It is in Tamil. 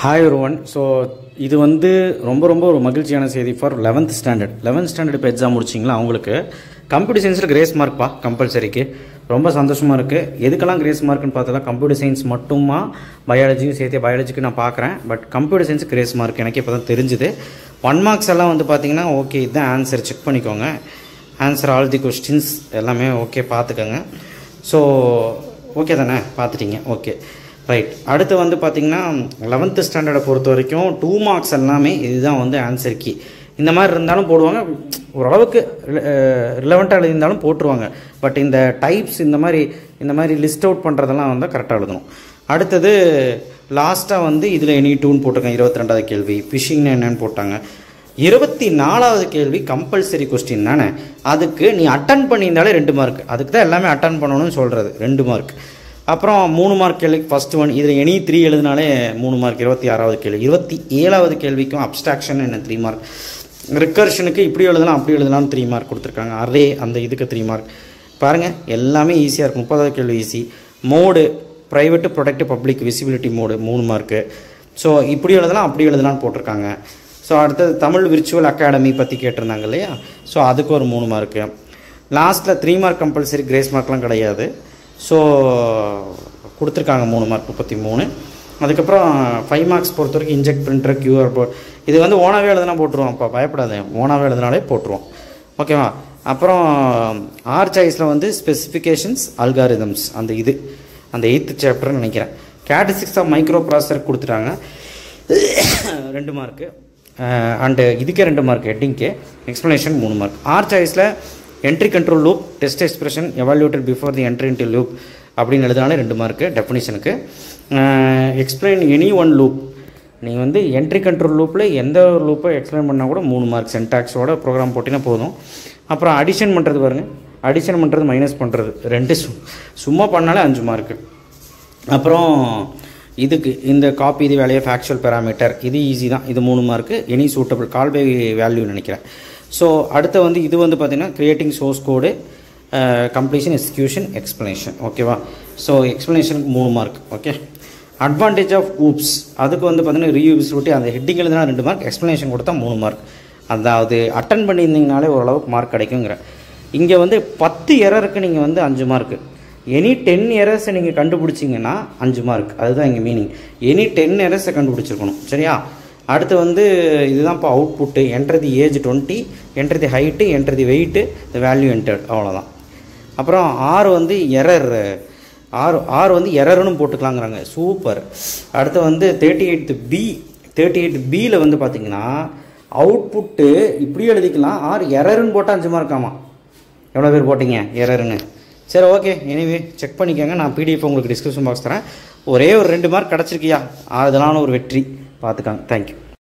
Hi everyone. So இது வந்து ரொம்ப ஒரு மகிழ்ச்சியான செய்தி for 11th standard. 11th standard இப்போ எக்ஸாம் முடிச்சிங்களா அவங்களுக்கு கம்ப்யூட்டர் சயின்ஸில் கிரேஸ் மார்க்பா கம்பல்சரிக்கு. ரொம்ப சந்தோஷமாக இருக்குது. எதுக்கெல்லாம் கிரேஸ் மார்க்குன்னு பார்த்தா கம்ப்யூட்டர் சயின்ஸ் மட்டுமா பயாலஜியும் சேர்த்து பயாலஜிக்கு நான் பார்க்குறேன். But computer science grace mark எனக்கு இப்போ தான் தெரிஞ்சுது. 1 மார்க்ஸ் எல்லாம் வந்து பார்த்திங்கன்னா ஓகே இதுதான் ஆன்சர் செக் பண்ணிக்கோங்க. ஆன்சர் ஆல் தி கொஸ்டின்ஸ் எல்லாமே ஓகே பார்த்துக்கோங்க. ஸோ ஓகே தானே பார்த்துட்டிங்க ஓகே ரைட். அடுத்து வந்து பார்த்திங்கன்னா 11th ஸ்டாண்டர்டை பொறுத்த வரைக்கும் 2 மார்க்ஸ் எல்லாமே இதுதான் வந்து ஆன்சர் கீ. இந்த மாதிரி இருந்தாலும் போடுவாங்க, ஓரளவுக்கு ரிலவெண்ட்டாக இருந்தாலும் போட்டுருவாங்க. பட் இந்த டைப்ஸ் இந்த மாதிரி லிஸ்ட் அவுட் பண்ணுறதெல்லாம் வந்து கரெக்டாக எழுதணும். அடுத்தது லாஸ்ட்டாக வந்து இதில் எனி டூன்னு போட்டிருக்காங்க. 22வது கேள்வி ஃபிஷிங்னு என்னென்னு போட்டாங்க. 24வது கேள்வி கம்பல்சரி கொஸ்டின் தானே, அதுக்கு நீ அட்டன் பண்ணியிருந்தாலே 2 மார்க். அதுக்கு தான் எல்லாமே அட்டன் பண்ணணும்னு சொல்கிறது 2 மார்க். அப்புறம் 3 மார்க் கேள்விக்கு ஃபஸ்ட் ஒன் இதில் எனி 3 எழுதினாலே 3 மார்க். 26வது கேள்வி. 27வது கேள்விக்கும் அப்ஸ்ட்ராக்ஷன் என்ன 3 மார்க். ரிக்கர்ஷனுக்கு இப்படி எழுதலாம் அப்படி எழுதலாம்னு 3 மார்க் கொடுத்துருக்காங்க. அரே அந்த இதுக்கு 3 மார்க். பாருங்கள் எல்லாமே ஈஸியாக இருக்கும். 30வது கேள்வி easy. Mode private product public visibility mode 3 mark. So இப்படி எழுதலாம் அப்படி எழுதலாம்னு போட்டிருக்காங்க. ஸோ அடுத்தது தமிழ் விர்ச்சுவல் அகாடமி பற்றி கேட்டிருந்தாங்க இல்லையா, ஸோ அதுக்கு ஒரு 3 மார்க்கு. லாஸ்ட்டில் 3 மார்க் கம்பல்சரி கிரேஸ் மார்க்லாம் கிடையாது. ஸோ கொடுத்துருக்காங்க 3 மார்க் 33. அதுக்கப்புறம் 5 மார்க்ஸ் பொறுத்த வரைக்கும் இன்ஜெக்ட் பிரிண்டர் கியூஆர் போர்ட் இது வந்து ஓனாவே எழுதுனா போட்டுருவோம். அப்போ பயப்படாத, ஓனாவே எழுதுனாலே போட்டுருவோம் ஓகேவா. அப்புறம் ஆர் சாய்ஸில் வந்து ஸ்பெசிஃபிகேஷன்ஸ் அல்காரிதம்ஸ் அந்த 8th சாப்டர்னு நினைக்கிறேன். கேட்டசிக்ஸ் ஆஃப் மைக்ரோ ப்ராசஸர் கொடுத்துட்டாங்க 2 மார்க்கு. அண்டு இதுக்கே 2 மார்க் ஹெட்டிங்க்கு. Explanation 3 mark. ஆர் சாய்ஸில் entry control loop test expression evaluated before the entry into loop அப்படின்னு எழுதுனாலே 2 மார்க்கு டெஃபினிஷனுக்கு. எக்ஸ்பிளைன் எனி ஒன் லூப் நீங்கள் வந்து என்ட்ரி கண்ட்ரோல் லூப்பில் எந்த ஒரு லூப்பை எக்ஸ்பிளைன் பண்ணால் கூட 3 மார்க். சென்டாக்ஸோட ப்ரோக்ராம் போட்டினா போதும். அப்புறம் அடிஷன் பண்ணுறது பாருங்கள், அடிஷன் பண்ணுறது மைனஸ் பண்ணுறது 2 சும்மா பண்ணாலே 5 மார்க்கு. அப்புறம் இதுக்கு இந்த காப்பி இது வேலையை ஃபேக்சுவல் பேராமீட்டர் இது ஈஸி தான், இது 3 mark. Any suitable call by value நினைக்கிறேன். ஸோ அடுத்து வந்து இது வந்து பார்த்திங்கன்னா creating source code compilation execution explanation ஓகேவா. ஸோ எக்ஸ்ப்ளனேஷனுக்கு 3 mark okay. Advantage of OOPs அதுக்கு வந்து பார்த்திங்கன்னா ரீயூபிலிட்டி அந்த ஹெட்டிங் எழுதுனா 2 மார்க், எக்ஸ்ப்ளனேஷன் கொடுத்தா 3 மார்க். அதாவது அட்டன் பண்ணியிருந்தீங்கனாலே ஓரளவுக்கு மார்க் கிடைக்குங்கிற. இங்கே வந்து 10 எரருக்கு நீங்கள் வந்து 5 மார்க்கு. எனி 10 எரர்ஸை நீங்கள் கண்டுபிடிச்சிங்கன்னா 5 மார்க். அதுதான் இங்கே மீனிங். எனி 10 எரர்ஸை கண்டுபிடிச்சிருக்கணும் சரியா. அடுத்து வந்து இதுதான் இப்போ output. Enter the age 20, enter the height, enter the weight, the value entered அவ்வளோதான். அப்புறம் ஆறு வந்து எரர், ஆறு வந்து எரர்னு போட்டுக்கலாங்கிறாங்க. சூப்பர். அடுத்து வந்து 38B வந்து பார்த்தீங்கன்னா அவுட்புட்டு இப்படி எழுதிக்கலாம். ஆறு எரர்னு போட்டால் 5 மார்க். ஆமாம், எவ்வளோ பேர் போட்டிங்க எரருன்னு? சரி ஓகே, எனிவே செக் பண்ணிக்கோங்க. நான் பிடிஎஃப் உங்களுக்கு டிஸ்கிரிப்ஷன் பாக்ஸ் தரேன். ஒரே ஒரு 2 மார்க் கிடச்சிருக்கியா, அதனால ஒரு வெற்றி பார்த்துக்காங்க. தேங்க்யூ.